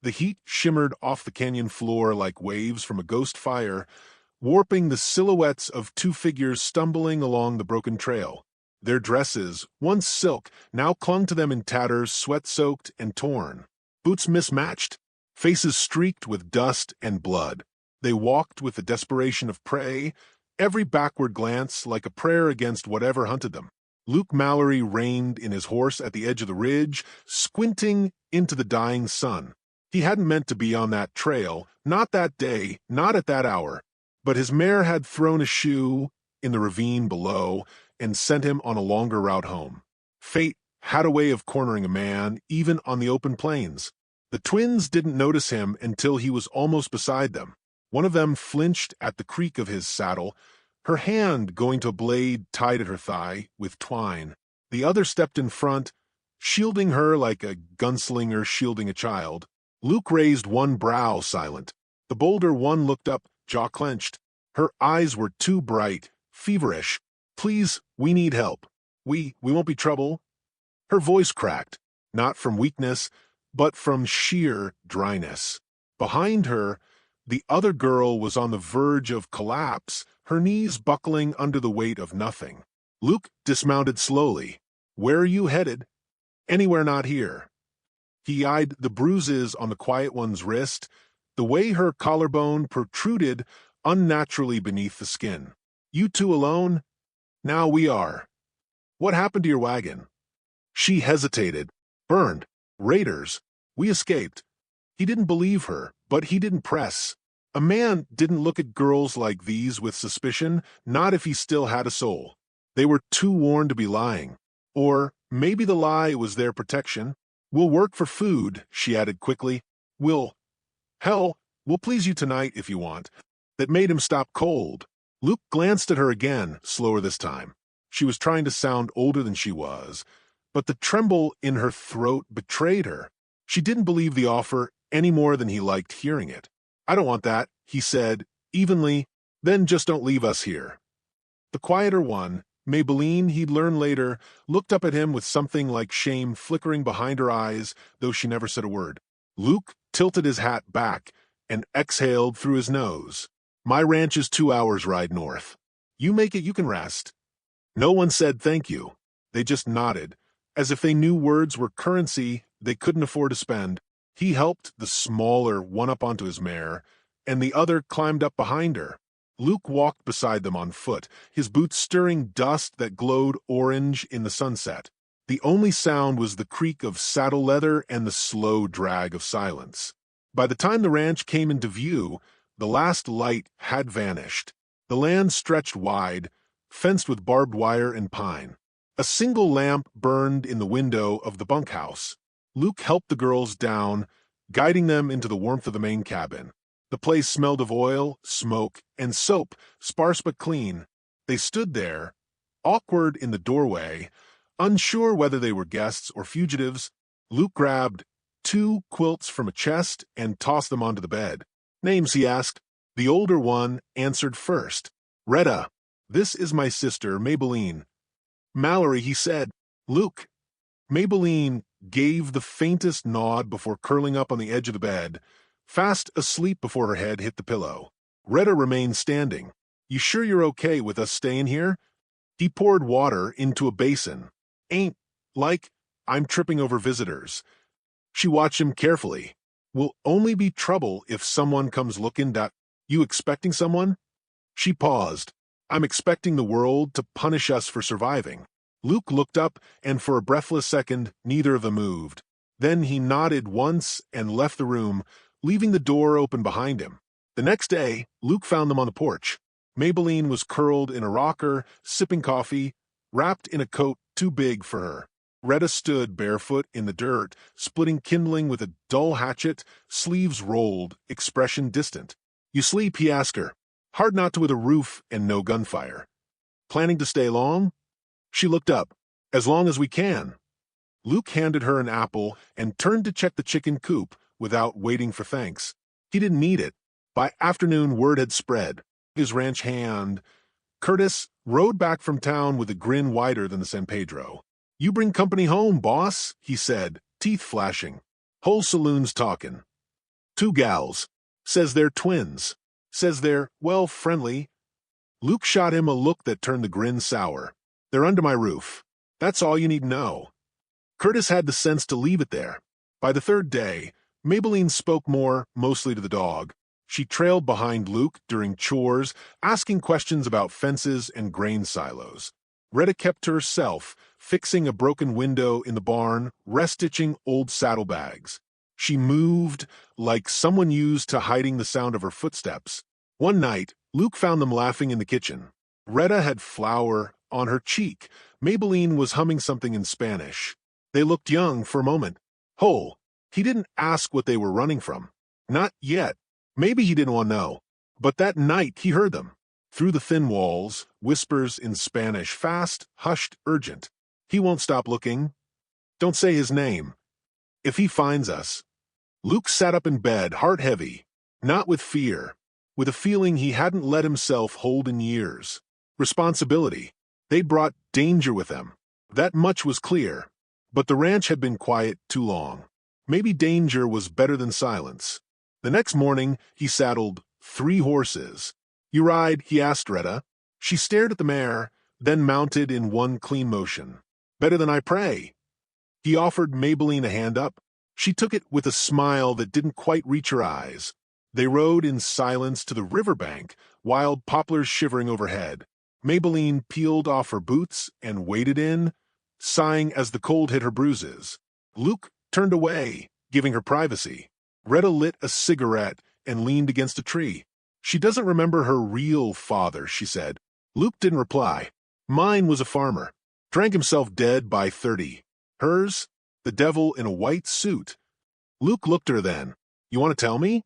The heat shimmered off the canyon floor like waves from a ghost fire, warping the silhouettes of two figures stumbling along the broken trail. Their dresses, once silk, now clung to them in tatters, sweat-soaked and torn. Boots mismatched, faces streaked with dust and blood. They walked with the desperation of prey, every backward glance like a prayer against whatever hunted them. Luke Mallory reined in his horse at the edge of the ridge, squinting into the dying sun. He hadn't meant to be on that trail, not that day, not at that hour. But his mare had thrown a shoe in the ravine below and sent him on a longer route home. Fate had a way of cornering a man, even on the open plains. The twins didn't notice him until he was almost beside them. One of them flinched at the creak of his saddle, her hand going to a blade tied at her thigh with twine. The other stepped in front, shielding her like a gunslinger shielding a child. Luke raised one brow, silent. The bolder one looked up, jaw clenched. Her eyes were too bright, feverish. "Please, we need help. We won't be trouble." Her voice cracked, not from weakness, but from sheer dryness. Behind her, the other girl was on the verge of collapse, her knees buckling under the weight of nothing. Luke dismounted slowly. "Where are you headed?" "Anywhere not here." He eyed the bruises on the quiet one's wrist, the way her collarbone protruded unnaturally beneath the skin. "You two alone?" "Now we are." "What happened to your wagon?" She hesitated. "Burned. Raiders. We escaped." He didn't believe her, but he didn't press. A man didn't look at girls like these with suspicion, not if he still had a soul. They were too worn to be lying. Or maybe the lie was their protection. "We'll work for food," she added quickly. We'll please you tonight if you want." That made him stop cold. Luke glanced at her again, slower this time. She was trying to sound older than she was, but the tremble in her throat betrayed her. She didn't believe the offer any more than he liked hearing it. "I don't want that," he said, evenly. "Then just don't leave us here." The quieter one, Maybelline, he'd learn later, looked up at him with something like shame flickering behind her eyes, though she never said a word. Luke tilted his hat back and exhaled through his nose. "My ranch is 2 hours' ride north. You make it, you can rest." No one said thank you. They just nodded, as if they knew words were currency they couldn't afford to spend. He helped the smaller one up onto his mare, and the other climbed up behind her. Luke walked beside them on foot, his boots stirring dust that glowed orange in the sunset. The only sound was the creak of saddle leather and the slow drag of silence. By the time the ranch came into view, the last light had vanished. The land stretched wide, fenced with barbed wire and pine. A single lamp burned in the window of the bunkhouse. Luke helped the girls down, guiding them into the warmth of the main cabin. The place smelled of oil, smoke, and soap, sparse but clean. They stood there, awkward in the doorway, unsure whether they were guests or fugitives. Luke grabbed 2 quilts from a chest and tossed them onto the bed. "Names?" he asked. The older one answered first. "Retta. This is my sister, Maybelline." "Mallory," he said. "Luke." Maybelline gave the faintest nod before curling up on the edge of the bed, fast asleep before her head hit the pillow. Retta remained standing. "You sure you're okay with us staying here?" He poured water into a basin. "Ain't like I'm tripping over visitors." She watched him carefully. "Will only be trouble if someone comes looking that you expecting someone?" She paused. "I'm expecting the world to punish us for surviving." Luke looked up, and for a breathless second, neither of them moved. Then he nodded once and left the room, leaving the door open behind him. The next day, Luke found them on the porch. Maybelline was curled in a rocker, sipping coffee, wrapped in a coat too big for her. Retta stood barefoot in the dirt, splitting kindling with a dull hatchet, sleeves rolled, expression distant. "You sleep?" he asked her. "Hard not to with a roof and no gunfire." "Planning to stay long?" She looked up. "As long as we can." Luke handed her an apple and turned to check the chicken coop without waiting for thanks. He didn't need it. By afternoon, word had spread. His ranch hand, Curtis, rode back from town with a grin wider than the San Pedro. "You bring company home, boss," he said, teeth flashing. "Whole saloon's talking." Two gals. Says they're twins. Says they're, well, friendly. Luke shot him a look that turned the grin sour. They're under my roof. That's all you need to know. Curtis had the sense to leave it there. By the third day, Maybelline spoke more, mostly to the dog. She trailed behind Luke during chores, asking questions about fences and grain silos. Retta kept to herself, fixing a broken window in the barn, restitching old saddlebags. She moved like someone used to hiding the sound of her footsteps. One night, Luke found them laughing in the kitchen. Retta had flour on her cheek. Maybelline was humming something in Spanish. They looked young for a moment. Whole. He didn't ask what they were running from. Not yet. Maybe he didn't want to know. But that night he heard them. Through the thin walls, whispers in Spanish, fast, hushed, urgent. He won't stop looking. Don't say his name. If he finds us. Luke sat up in bed, heart heavy. Not with fear. With a feeling he hadn't let himself hold in years. Responsibility. They brought danger with them. That much was clear. But the ranch had been quiet too long. Maybe danger was better than silence. The next morning, he saddled 3 horses. You ride? He asked Retta. She stared at the mare, then mounted in one clean motion. Better than I pray. He offered Maybelline a hand up. She took it with a smile that didn't quite reach her eyes. They rode in silence to the riverbank, wild poplars shivering overhead. Maybelline peeled off her boots and waded in, sighing as the cold hit her bruises. Luke turned away, giving her privacy. Retta lit a cigarette and leaned against a tree. She doesn't remember her real father, she said. Luke didn't reply. Mine was a farmer. Drank himself dead by 30. Hers? The devil in a white suit. Luke looked at her then. You want to tell me?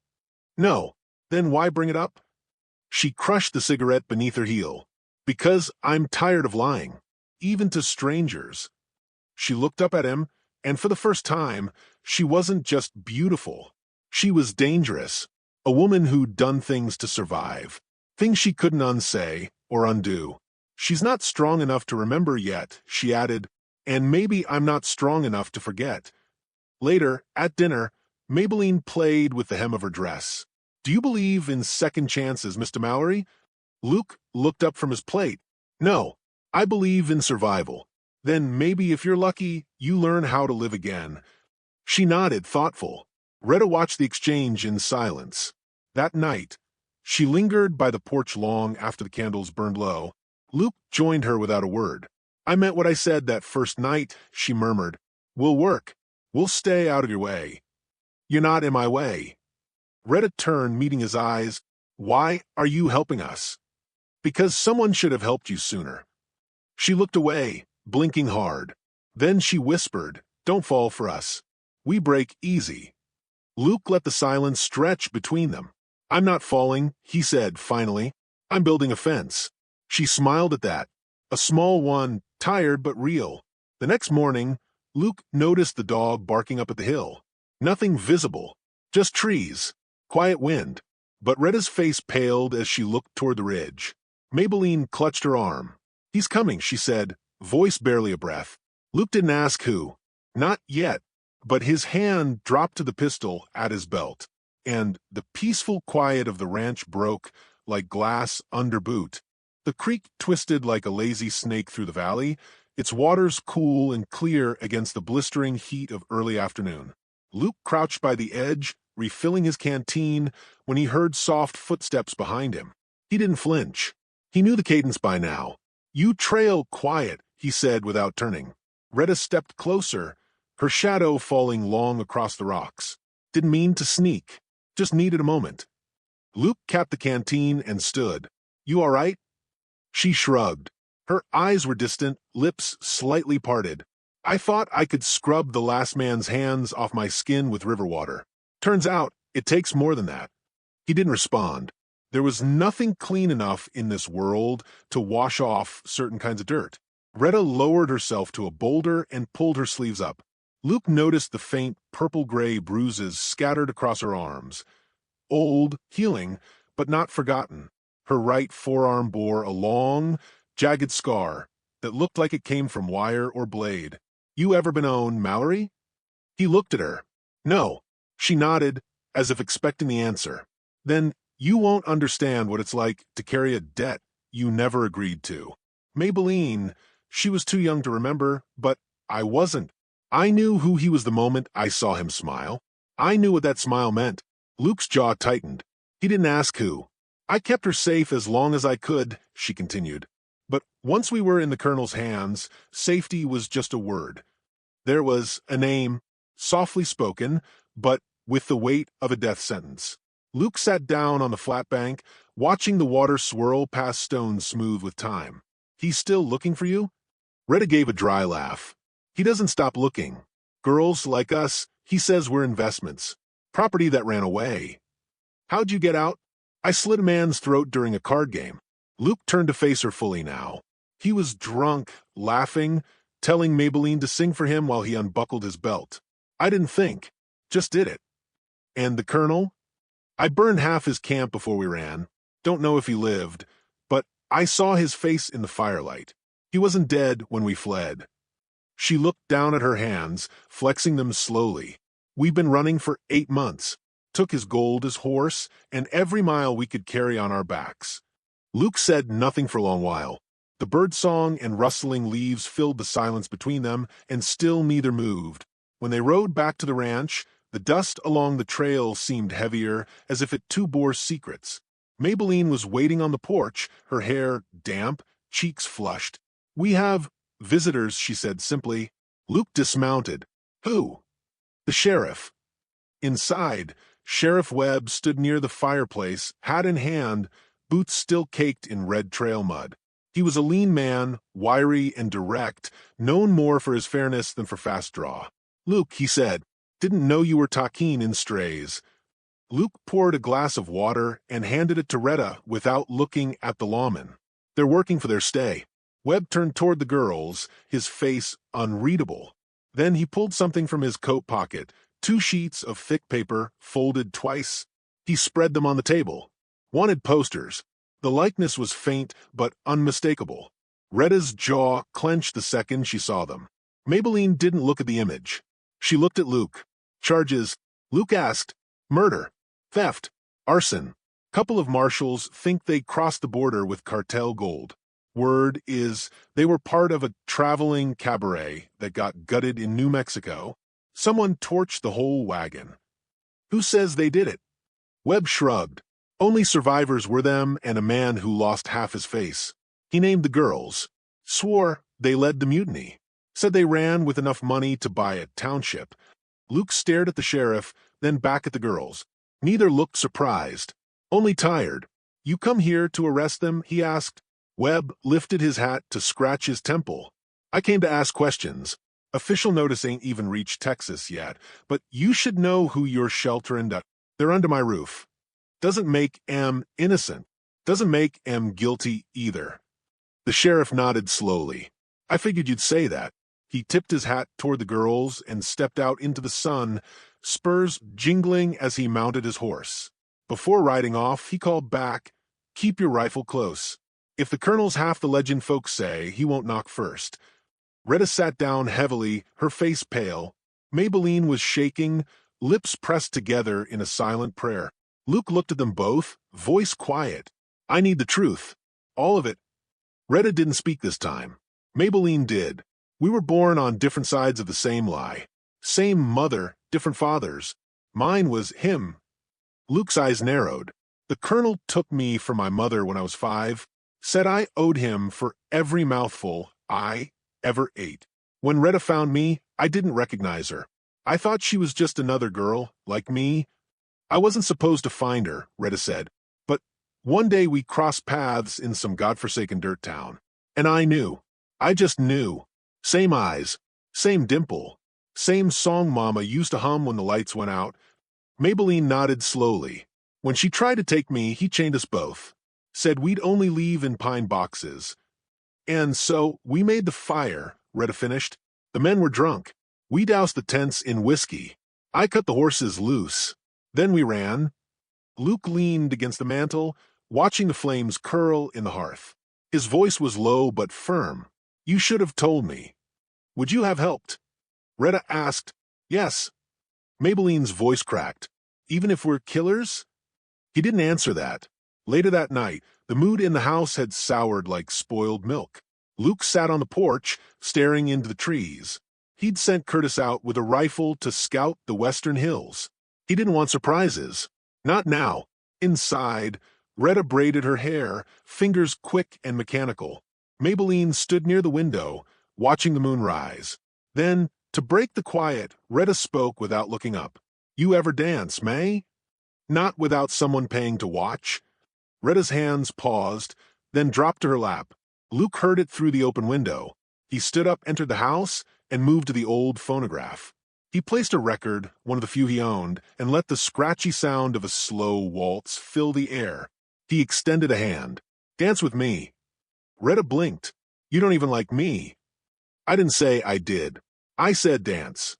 No. Then why bring it up? She crushed the cigarette beneath her heel. Because I'm tired of lying. Even to strangers. She looked up at him, and for the first time, she wasn't just beautiful. She was dangerous. A woman who'd done things to survive. Things she couldn't unsay or undo. She's not strong enough to remember yet, she added, and maybe I'm not strong enough to forget. Later, at dinner, Maybelline played with the hem of her dress. Do you believe in second chances, Mr. Mallory? Luke looked up from his plate. No, I believe in survival. Then maybe if you're lucky, you learn how to live again. She nodded, thoughtful. Retta watched the exchange in silence. That night, she lingered by the porch long after the candles burned low. Luke joined her without a word. I meant what I said that first night, she murmured. We'll work. We'll stay out of your way. You're not in my way. Retta turned, meeting his eyes. Why are you helping us? Because someone should have helped you sooner. She looked away, blinking hard. Then she whispered, Don't fall for us. We break easy. Luke let the silence stretch between them. I'm not falling, he said finally. I'm building a fence. She smiled at that. A small one, tired but real. The next morning, Luke noticed the dog barking up at the hill. Nothing visible, just trees, quiet wind. But Retta's face paled as she looked toward the ridge. Maybelline clutched her arm. He's coming, she said, voice barely a breath. Luke didn't ask who. Not yet. But his hand dropped to the pistol at his belt, and the peaceful quiet of the ranch broke like glass under boot. The creek twisted like a lazy snake through the valley, its waters cool and clear against the blistering heat of early afternoon. Luke crouched by the edge, refilling his canteen, when he heard soft footsteps behind him. He didn't flinch. He knew the cadence by now. You trail quiet, he said without turning. Retta stepped closer, her shadow falling long across the rocks. Didn't mean to sneak. Just needed a moment. Luke capped the canteen and stood. You all right? She shrugged. Her eyes were distant, lips slightly parted. I thought I could scrub the last man's hands off my skin with river water. Turns out, it takes more than that. He didn't respond. There was nothing clean enough in this world to wash off certain kinds of dirt. Retta lowered herself to a boulder and pulled her sleeves up. Luke noticed the faint purple-gray bruises scattered across her arms. Old, healing, but not forgotten. Her right forearm bore a long, jagged scar that looked like it came from wire or blade. You ever been on Mallory? He looked at her. No. She nodded, as if expecting the answer. Then you won't understand what it's like to carry a debt you never agreed to. Maybelline, she was too young to remember, but I wasn't. I knew who he was the moment I saw him smile. I knew what that smile meant. Luke's jaw tightened. He didn't ask who. I kept her safe as long as I could, she continued. But once we were in the Colonel's hands, safety was just a word. There was a name, softly spoken, but with the weight of a death sentence. Luke sat down on the flat bank, watching the water swirl past stones smooth with time. He's still looking for you? Retta gave a dry laugh. He doesn't stop looking. Girls like us, he says we're investments. Property that ran away. How'd you get out? I slit a man's throat during a card game. Luke turned to face her fully now. He was drunk, laughing, telling Maybelline to sing for him while he unbuckled his belt. I didn't think. Just did it. And the Colonel? I burned half his camp before we ran. Don't know if he lived, but I saw his face in the firelight. He wasn't dead when we fled. She looked down at her hands, flexing them slowly. We've been running for 8 months. Took his gold, his horse, and every mile we could carry on our backs. Luke said nothing for a long while. The birdsong and rustling leaves filled the silence between them, and still neither moved. When they rode back to the ranch, the dust along the trail seemed heavier, as if it too bore secrets. Maybelline was waiting on the porch, her hair damp, cheeks flushed. We have visitors, she said simply. Luke dismounted. Who? The sheriff. Inside, Sheriff Webb stood near the fireplace, hat in hand, boots still caked in red trail mud. He was a lean man, wiry and direct, known more for his fairness than for fast draw. Luke, he said, didn't know you were taquine in strays. Luke poured a glass of water and handed it to Retta without looking at the lawman. They're working for their stay. Webb turned toward the girls, his face unreadable. Then he pulled something from his coat pocket, 2 sheets of thick paper, folded twice. He spread them on the table. Wanted posters. The likeness was faint but unmistakable. Retta's jaw clenched the second she saw them. Maybelline didn't look at the image. She looked at Luke. Charges, Luke asked. Murder. Theft. Arson. Couple of marshals think they crossed the border with cartel gold. Word is they were part of a traveling cabaret that got gutted in New Mexico. Someone torched the whole wagon. Who says they did it? Webb shrugged. Only survivors were them and a man who lost half his face. He named the girls. Swore they led the mutiny. Said they ran with enough money to buy a township. Luke stared at the sheriff, then back at the girls. Neither looked surprised. Only tired. You come here to arrest them? He asked. Webb lifted his hat to scratch his temple. I came to ask questions. Official notice ain't even reached Texas yet, but you should know who you're sheltering. They're under my roof. Doesn't make 'em innocent. Doesn't make 'em guilty either. The sheriff nodded slowly. I figured you'd say that. He tipped his hat toward the girls and stepped out into the sun, spurs jingling as he mounted his horse. Before riding off, he called back, keep your rifle close. If the Colonel's half the legend folks say, he won't knock first. Retta sat down heavily, her face pale. Maybelline was shaking, lips pressed together in a silent prayer. Luke looked at them both, voice quiet. I need the truth. All of it. Retta didn't speak this time. Maybelline did. We were born on different sides of the same lie. Same mother, different fathers. Mine was him. Luke's eyes narrowed. The Colonel took me from my mother when I was 5, said I owed him for every mouthful I ever ate. When Retta found me, I didn't recognize her. I thought she was just another girl, like me. I wasn't supposed to find her, Retta said. But one day we crossed paths in some godforsaken dirt town. And I knew. I just knew. Same eyes. Same dimple. Same song Mama used to hum when the lights went out. Maybelline nodded slowly. When she tried to take me, he chained us both. Said we'd only leave in pine boxes. And so we made the fire, Retta finished. The men were drunk. We doused the tents in whiskey. I cut the horses loose. Then we ran. Luke leaned against the mantel, watching the flames curl in the hearth. His voice was low but firm. You should have told me. Would you have helped? Retta asked. Yes. Maybelline's voice cracked. Even if we're killers? He didn't answer that. Later that night, the mood in the house had soured like spoiled milk. Luke sat on the porch, staring into the trees. He'd sent Curtis out with a rifle to scout the western hills. He didn't want surprises. Not now. Inside, Retta braided her hair, fingers quick and mechanical. Maybelline stood near the window, watching the moon rise. Then, to break the quiet, Retta spoke without looking up. "You ever dance, May?" "Not without someone paying to watch." Retta's hands paused, then dropped to her lap. Luke heard it through the open window. He stood up, entered the house, and moved to the old phonograph. He placed a record, one of the few he owned, and let the scratchy sound of a slow waltz fill the air. He extended a hand. "Dance with me." Retta blinked. "You don't even like me." "I didn't say I did. I said dance."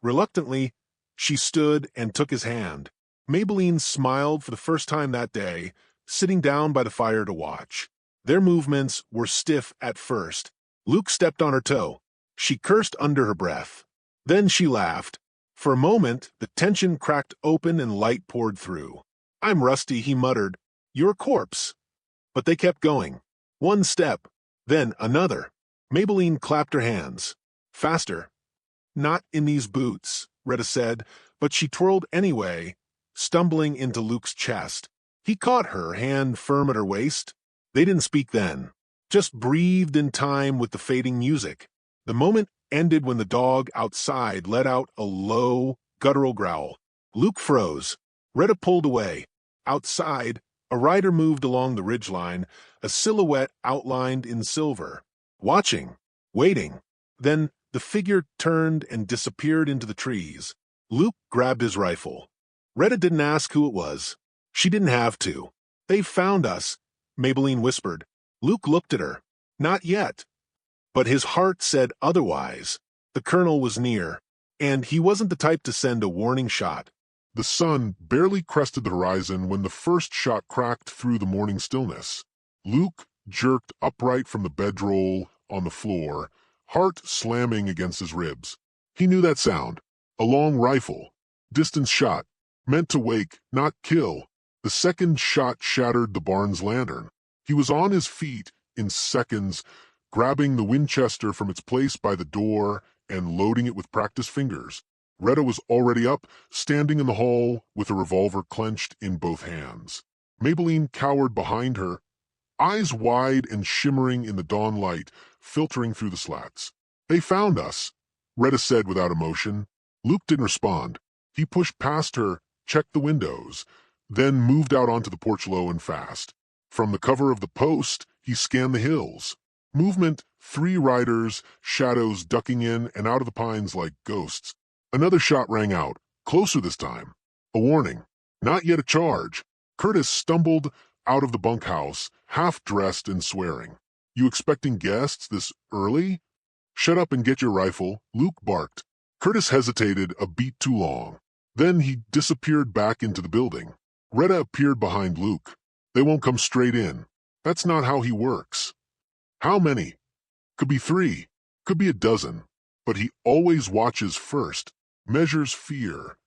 Reluctantly, she stood and took his hand. Maybelline smiled for the first time that day, sitting down by the fire to watch. Their movements were stiff at first. Luke stepped on her toe. She cursed under her breath. Then she laughed. For a moment, the tension cracked open and light poured through. "I'm rusty," he muttered. "You're a corpse." But they kept going. One step, then another. Maybelline clapped her hands. "Faster." "Not in these boots," Retta said, but she twirled anyway, stumbling into Luke's chest. He caught her, hand firm at her waist. They didn't speak then, just breathed in time with the fading music. The moment ended when the dog outside let out a low, guttural growl. Luke froze. Retta pulled away. Outside, a rider moved along the ridgeline, a silhouette outlined in silver. Watching, waiting. Then the figure turned and disappeared into the trees. Luke grabbed his rifle. Retta didn't ask who it was. She didn't have to. "They've found us," Maybelline whispered. Luke looked at her. Not yet. But his heart said otherwise. The colonel was near, and he wasn't the type to send a warning shot. The sun barely crested the horizon when the first shot cracked through the morning stillness. Luke jerked upright from the bedroll on the floor, heart slamming against his ribs. He knew that sound. A long rifle. Distance shot. Meant to wake, not kill. The second shot shattered the barn's lantern. He was on his feet in seconds, grabbing the Winchester from its place by the door and loading it with practiced fingers. Retta was already up, standing in the hall with a revolver clenched in both hands. Maybelline cowered behind her, eyes wide and shimmering in the dawn light, filtering through the slats. "They found us," Retta said without emotion. Luke didn't respond. He pushed past her, checked the windows, then moved out onto the porch low and fast. From the cover of the post, he scanned the hills. Movement, 3 riders, shadows ducking in and out of the pines like ghosts. Another shot rang out, closer this time. A warning. Not yet a charge. Curtis stumbled out of the bunkhouse, half-dressed and swearing. "You expecting guests this early?" "Shut up and get your rifle," Luke barked. Curtis hesitated a beat too long. Then he disappeared back into the building. Retta appeared behind Luke. "They won't come straight in. That's not how he works." "How many?" "Could be 3. Could be a dozen. But he always watches first. Measures fear."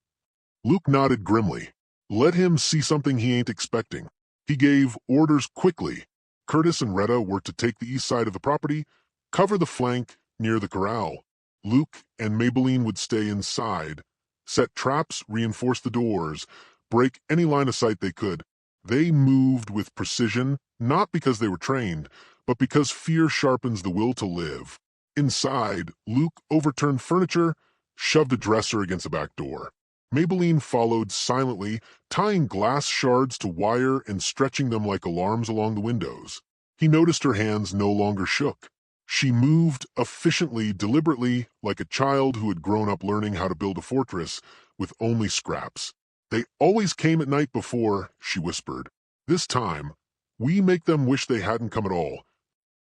Luke nodded grimly. Let him see something he ain't expecting. He gave orders quickly. Curtis and Retta were to take the east side of the property, cover the flank near the corral. Luke and Maybelline would stay inside, set traps, reinforce the doors, break any line of sight they could. They moved with precision, not because they were trained, but because fear sharpens the will to live. Inside, Luke overturned furniture, shoved a dresser against the back door. Maybelline followed silently, tying glass shards to wire and stretching them like alarms along the windows. He noticed her hands no longer shook. She moved efficiently, deliberately, like a child who had grown up learning how to build a fortress with only scraps. "They always came at night before," she whispered. "This time, we make them wish they hadn't come at all."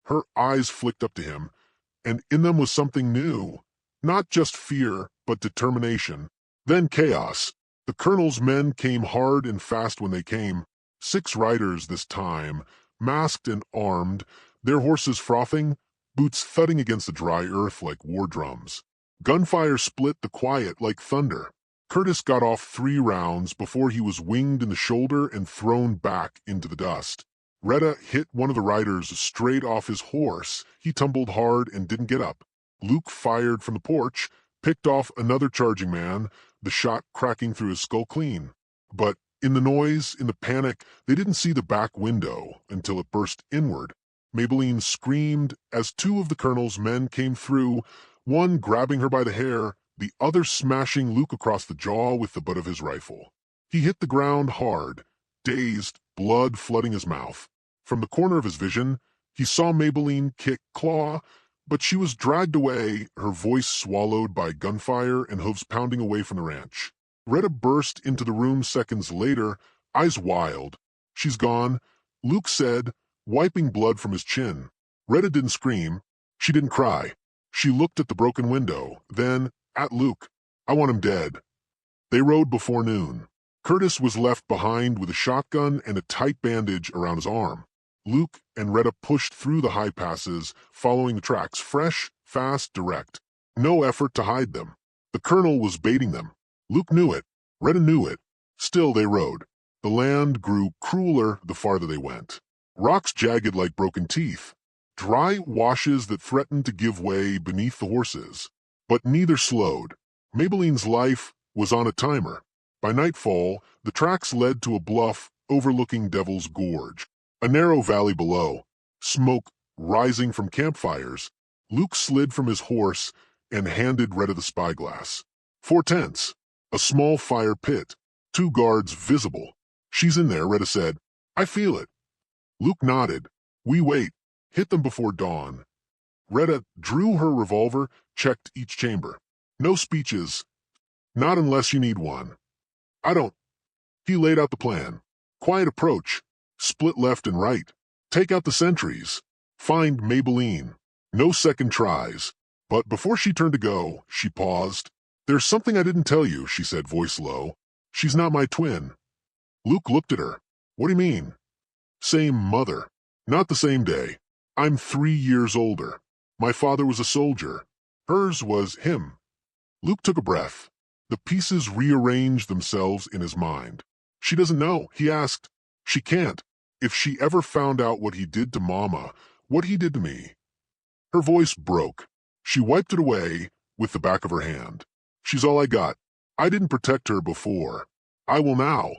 Her eyes flicked up to him, and in them was something new. Not just fear, but determination. Then chaos. The colonel's men came hard and fast when they came. 6 riders this time, masked and armed, their horses frothing, boots thudding against the dry earth like war drums. Gunfire split the quiet like thunder. Curtis got off 3 rounds before he was winged in the shoulder and thrown back into the dust. Retta hit one of the riders straight off his horse. He tumbled hard and didn't get up. Luke fired from the porch, picked off another charging man, the shot cracking through his skull clean. But in the noise, in the panic, they didn't see the back window until it burst inward. Maybelline screamed as 2 of the colonel's men came through, one grabbing her by the hair, the other smashing Luke across the jaw with the butt of his rifle. He hit the ground hard, dazed, blood flooding his mouth. From the corner of his vision, he saw Maybelline kick Claw, but she was dragged away, her voice swallowed by gunfire and hooves pounding away from the ranch. Retta burst into the room seconds later, eyes wild. "She's gone," Luke said, wiping blood from his chin. Retta didn't scream. She didn't cry. She looked at the broken window, then at Luke. "I want him dead." They rode before noon. Curtis was left behind with a shotgun and a tight bandage around his arm. Luke and Retta pushed through the high passes, following the tracks, fresh, fast, direct. No effort to hide them. The colonel was baiting them. Luke knew it. Retta knew it. Still they rode. The land grew crueler the farther they went. Rocks jagged like broken teeth. Dry washes that threatened to give way beneath the horses. But neither slowed. Maybelline's life was on a timer. By nightfall, the tracks led to a bluff overlooking Devil's Gorge. A narrow valley below, smoke rising from campfires. Luke slid from his horse and handed Retta the spyglass. 4 tents, a small fire pit, 2 guards visible. "She's in there," Retta said. "I feel it." Luke nodded. "We wait. Hit them before dawn." Retta drew her revolver, checked each chamber. "No speeches. Not unless you need one." "I don't." He laid out the plan. "Quiet approach. Split left and right. Take out the sentries. Find Maybelline. No second tries." But before she turned to go, she paused. "There's something I didn't tell you," she said, voice low. "She's not my twin." Luke looked at her. "What do you mean?" "Same mother. Not the same day. I'm 3 years older. My father was a soldier. Hers was him." Luke took a breath. The pieces rearranged themselves in his mind. "She doesn't know," he asked. "She can't. If she ever found out what he did to Mama, what he did to me." Her voice broke. She wiped it away with the back of her hand. "She's all I got. I didn't protect her before. I will now."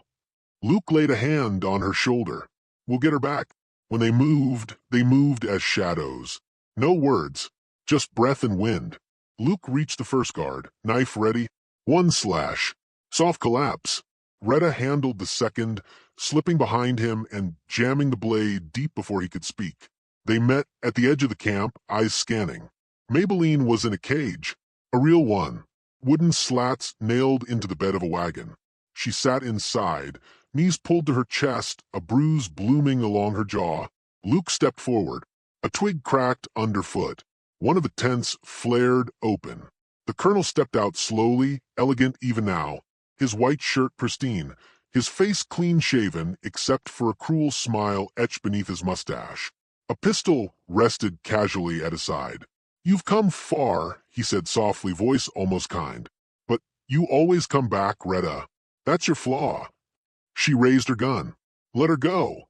Luke laid a hand on her shoulder. "We'll get her back." When they moved as shadows. No words, just breath and wind. Luke reached the first guard, knife ready. 1 slash. Soft collapse. Retta handled the second, slipping behind him and jamming the blade deep before he could speak. They met at the edge of the camp, eyes scanning. Maybelline was in a cage, a real one, wooden slats nailed into the bed of a wagon. She sat inside, knees pulled to her chest, a bruise blooming along her jaw. Luke stepped forward. A twig cracked underfoot. One of the tents flared open. The colonel stepped out slowly, elegant even now, his white shirt pristine, his face clean-shaven except for a cruel smile etched beneath his mustache. A pistol rested casually at his side. "You've come far," he said softly, voice almost kind. "But you always come back, Retta. That's your flaw." She raised her gun. "Let her go."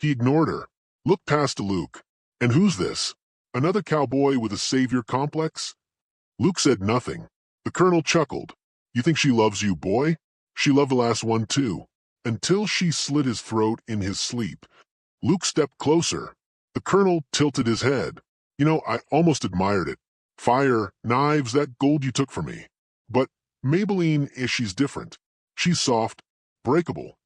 He ignored her, looked past to Luke. "And who's this? Another cowboy with a savior complex?" Luke said nothing. The colonel chuckled. "You think she loves you, boy? She loved the last one too. Until she slit his throat in his sleep." Luke stepped closer. The colonel tilted his head. "You know, I almost admired it. Fire, knives, that gold you took from me. But Maybelline, she's different. She's soft, breakable."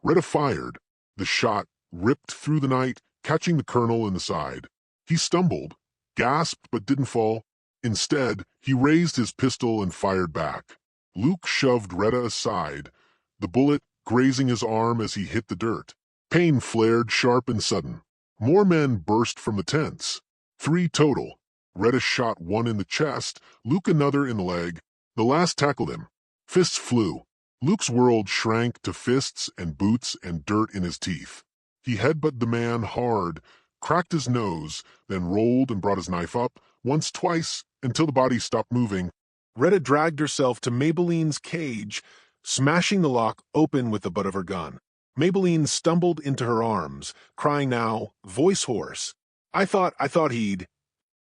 Retta fired. The shot ripped through the night, catching the colonel in the side. He stumbled, gasped but didn't fall. Instead, he raised his pistol and fired back. Luke shoved Retta aside, the bullet grazing his arm as he hit the dirt. Pain flared sharp and sudden. More men burst from the tents. 3 total. Retta shot one in the chest, Luke another in the leg. The last tackled him. Fists flew. Luke's world shrank to fists and boots and dirt in his teeth. He headbutted the man hard, cracked his nose, then rolled and brought his knife up, once, twice, until the body stopped moving. Retta dragged herself to Maybelline's cage, smashing the lock open with the butt of her gun. Maybelline stumbled into her arms, crying now, voice hoarse. I thought he'd...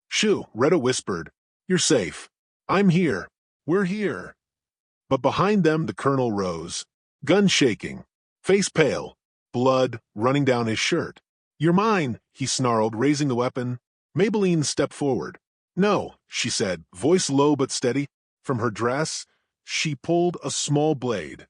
Shoo, Retta whispered. You're safe. I'm here. We're here. But behind them the colonel rose, gun shaking, face pale, blood running down his shirt. You're mine, he snarled, raising the weapon. Maybelline stepped forward. No, she said, voice low but steady. From her dress, she pulled a small blade,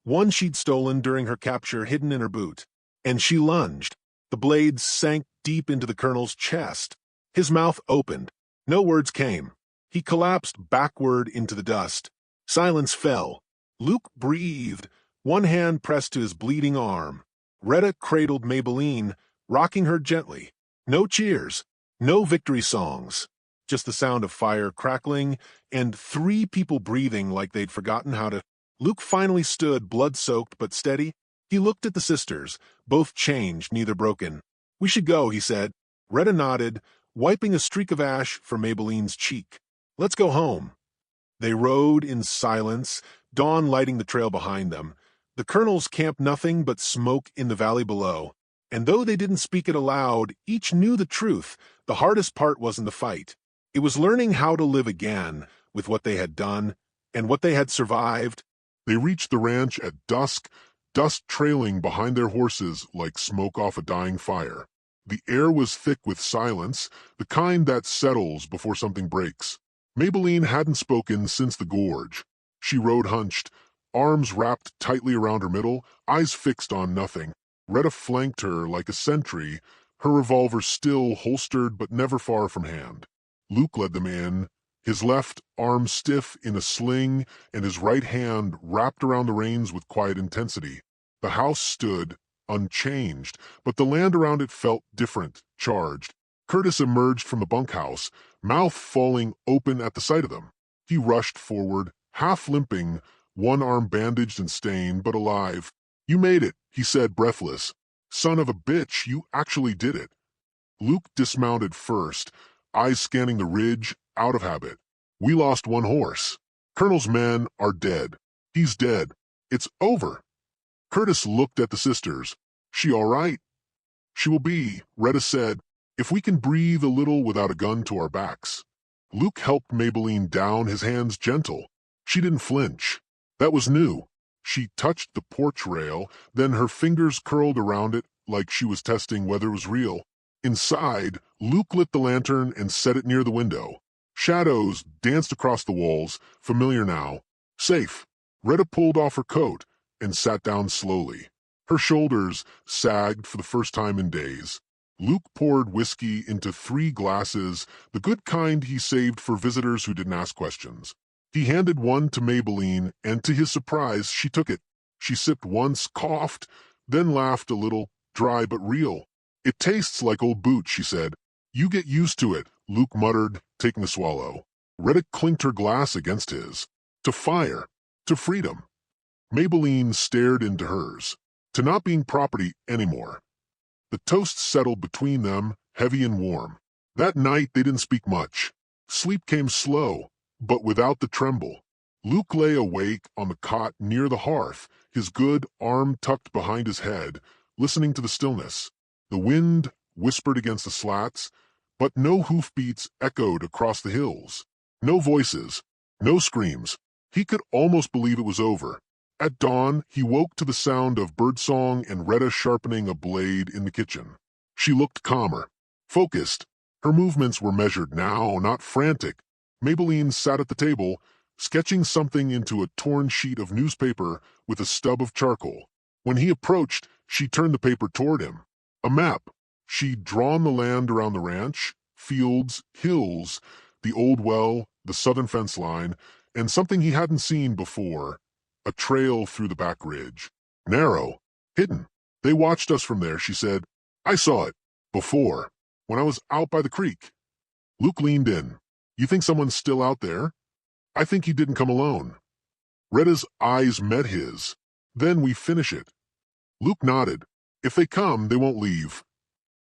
one she'd stolen during her capture hidden in her boot, and she lunged. The blade sank deep into the colonel's chest. His mouth opened. No words came. He collapsed backward into the dust. Silence fell. Luke breathed, one hand pressed to his bleeding arm. Retta cradled Maybelline, rocking her gently. No cheers, no victory songs. Just the sound of fire crackling and 3 people breathing like they'd forgotten how to. Luke finally stood, blood-soaked but steady. He looked at the sisters, both changed, neither broken. We should go, he said. Retta nodded, wiping a streak of ash from Maybelline's cheek. Let's go home. They rode in silence, dawn lighting the trail behind them. The colonels camped nothing but smoke in the valley below. And though they didn't speak it aloud, each knew the truth. The hardest part wasn't the fight. It was learning how to live again with what they had done and what they had survived. They reached the ranch at dusk, dust trailing behind their horses like smoke off a dying fire. The air was thick with silence, the kind that settles before something breaks. Maybelline hadn't spoken since the gorge. She rode hunched, arms wrapped tightly around her middle, eyes fixed on nothing. Retta flanked her like a sentry, her revolver still holstered but never far from hand. Luke led them in, his left arm stiff in a sling and his right hand wrapped around the reins with quiet intensity. The house stood, unchanged, but the land around it felt different, charged. Curtis emerged from the bunkhouse, mouth falling open at the sight of them. He rushed forward, half limping, one arm bandaged and stained, but alive. You made it, he said, breathless. Son of a bitch, you actually did it. Luke dismounted first, eyes scanning the ridge, out of habit. We lost one horse. Colonel's men are dead. He's dead. It's over. Curtis looked at the sisters. She all right? She will be, Retta said, if we can breathe a little without a gun to our backs. Luke helped Maybelline down, his hands gentle. She didn't flinch. That was new. She touched the porch rail, then her fingers curled around it like she was testing whether it was real. Inside, Luke lit the lantern and set it near the window. Shadows danced across the walls, familiar now. Safe. Retta pulled off her coat and sat down slowly. Her shoulders sagged for the first time in days. Luke poured whiskey into 3 glasses, the good kind he saved for visitors who didn't ask questions. He handed one to Maybelline, and to his surprise, she took it. She sipped once, coughed, then laughed a little, dry but real. It tastes like old boots, she said. You get used to it, Luke muttered, taking a swallow. Retta clinked her glass against his. To fire. To freedom. Maybelline stared into hers. To not being property anymore. The toast settled between them, heavy and warm. That night they didn't speak much. Sleep came slow, but without the tremble. Luke lay awake on the cot near the hearth, his good arm tucked behind his head, listening to the stillness. The wind whispered against the slats, but no hoofbeats echoed across the hills. No voices, no screams. He could almost believe it was over. At dawn, he woke to the sound of birdsong and Retta sharpening a blade in the kitchen. She looked calmer, focused. Her movements were measured now, not frantic. Maybelline sat at the table, sketching something into a torn sheet of newspaper with a stub of charcoal. When he approached, she turned the paper toward him. A map. She'd drawn the land around the ranch, fields, hills, the old well, the southern fence line, and something he hadn't seen before, a trail through the back ridge. Narrow, hidden. They watched us from there, she said. I saw it. Before. When I was out by the creek. Luke leaned in. You think someone's still out there? I think he didn't come alone. Retta's eyes met his. Then we finish it. Luke nodded. If they come, they won't leave.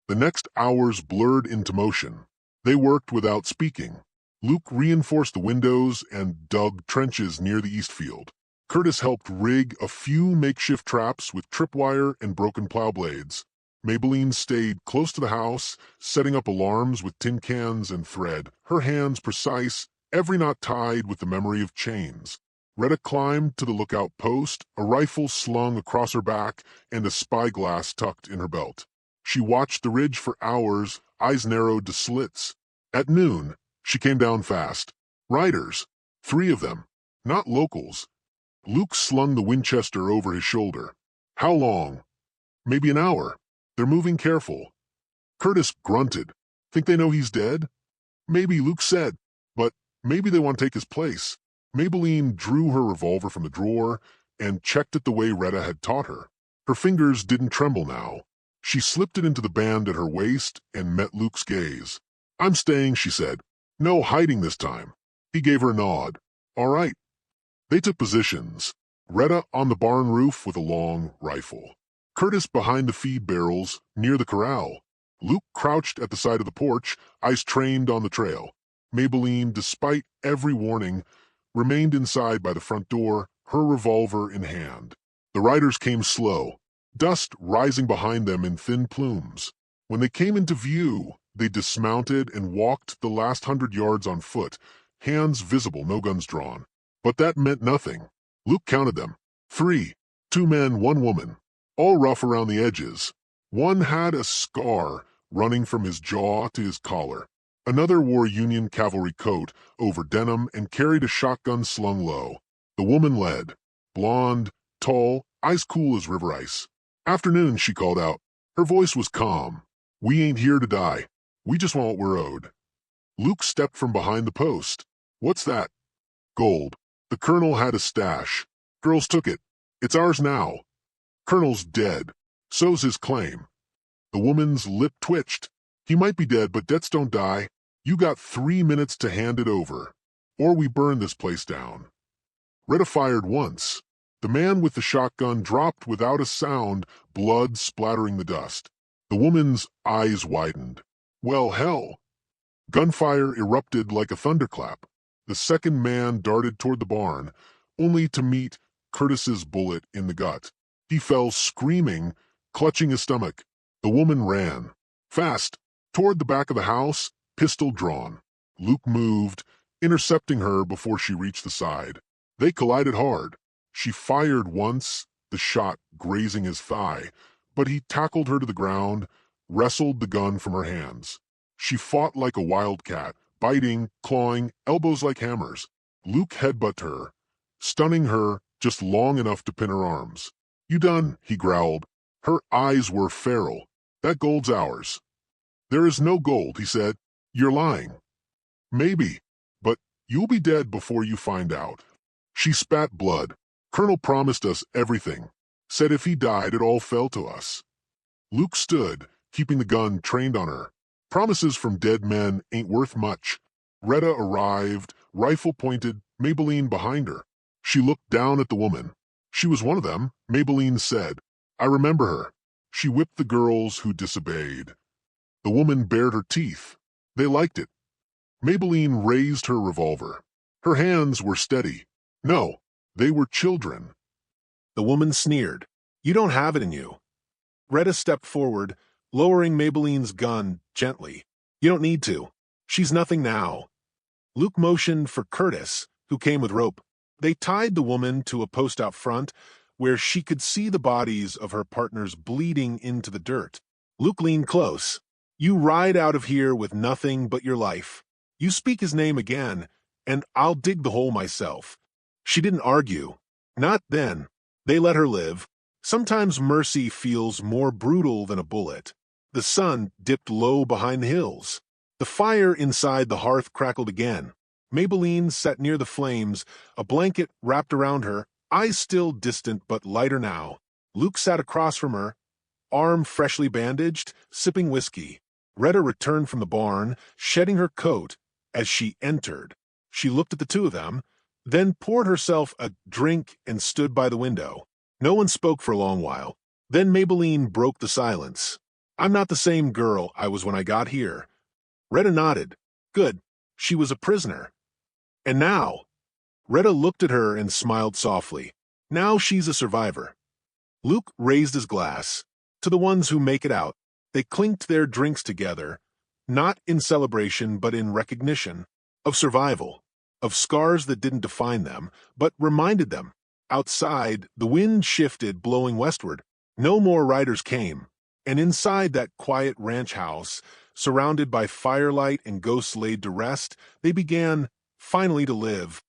The next hours blurred into motion. They worked without speaking. Luke reinforced the windows and dug trenches near the east field. Curtis helped rig a few makeshift traps with tripwire and broken plow blades. Maybelline stayed close to the house, setting up alarms with tin cans and thread, her hands precise, every knot tied with the memory of chains. Retta climbed to the lookout post, a rifle slung across her back and a spyglass tucked in her belt. She watched the ridge for hours, eyes narrowed to slits. At noon, she came down fast. Riders. 3 of them. Not locals. Luke slung the Winchester over his shoulder. How long? Maybe an hour. They're moving careful. Curtis grunted. Think they know he's dead? Maybe, Luke said. But maybe they want to take his place. Maybelline drew her revolver from the drawer and checked it the way Retta had taught her. Her fingers didn't tremble now. She slipped it into the band at her waist and met Luke's gaze. I'm staying, she said. No hiding this time. He gave her a nod. All right. They took positions. Retta on the barn roof with a long rifle. Curtis behind the feed barrels near the corral. Luke crouched at the side of the porch, eyes trained on the trail. Maybelline, despite every warning, remained inside by the front door, her revolver in hand. The riders came slow, dust rising behind them in thin plumes. When they came into view, they dismounted and walked the last 100 yards on foot, hands visible, no guns drawn. But that meant nothing. Luke counted them. 3, 2 men, 1 woman, all rough around the edges. One had a scar running from his jaw to his collar. Another wore a Union cavalry coat over denim and carried a shotgun slung low. The woman led. Blonde, tall, eyes cool as river ice. Afternoon, she called out. Her voice was calm. We ain't here to die. We just want what we're owed. Luke stepped from behind the post. What's that? Gold. The colonel had a stash. Girls took it. It's ours now. Colonel's dead. So's his claim. The woman's lip twitched. He might be dead, but debts don't die. You got 3 minutes to hand it over, or we burn this place down. Retta fired once. The man with the shotgun dropped without a sound, blood splattering the dust. The woman's eyes widened. Well, hell. Gunfire erupted like a thunderclap. The second man darted toward the barn, only to meet Curtis's bullet in the gut. He fell screaming, clutching his stomach. The woman ran. Fast. Toward the back of the house, pistol drawn. Luke moved, intercepting her before she reached the side. They collided hard. She fired once, the shot grazing his thigh, but he tackled her to the ground, wrestled the gun from her hands. She fought like a wildcat, biting, clawing, elbows like hammers. Luke headbutted her, stunning her just long enough to pin her arms. You done, he growled. Her eyes were feral. That gold's ours. There is no gold, he said. You're lying. Maybe, but you'll be dead before you find out. She spat blood. Colonel promised us everything. Said if he died, it all fell to us. Luke stood, keeping the gun trained on her. Promises from dead men ain't worth much. Retta arrived, rifle pointed, Maybelline behind her. She looked down at the woman. She was one of them, Maybelline said. I remember her. She whipped the girls who disobeyed. The woman bared her teeth. They liked it. Maybelline raised her revolver. Her hands were steady. No, they were children. The woman sneered. You don't have it in you. Retta stepped forward, lowering Maybelline's gun gently. You don't need to. She's nothing now. Luke motioned for Curtis, who came with rope. They tied the woman to a post out front, where she could see the bodies of her partners bleeding into the dirt. Luke leaned close. You ride out of here with nothing but your life. You speak his name again, and I'll dig the hole myself. She didn't argue. Not then. They let her live. Sometimes mercy feels more brutal than a bullet. The sun dipped low behind the hills. The fire inside the hearth crackled again. Maybelline sat near the flames, a blanket wrapped around her, eyes still distant but lighter now. Luke sat across from her, arm freshly bandaged, sipping whiskey. Retta returned from the barn, shedding her coat as she entered. She looked at the two of them, then poured herself a drink and stood by the window. No one spoke for a long while. Then Maybelline broke the silence. I'm not the same girl I was when I got here. Retta nodded. Good. She was a prisoner. And now, Retta looked at her and smiled softly. Now she's a survivor. Luke raised his glass. To the ones who make it out, they clinked their drinks together, not in celebration but in recognition of survival, of scars that didn't define them, but reminded them. Outside, the wind shifted, blowing westward. No more riders came, and inside that quiet ranch house, surrounded by firelight and ghosts laid to rest, they began, finally, to live.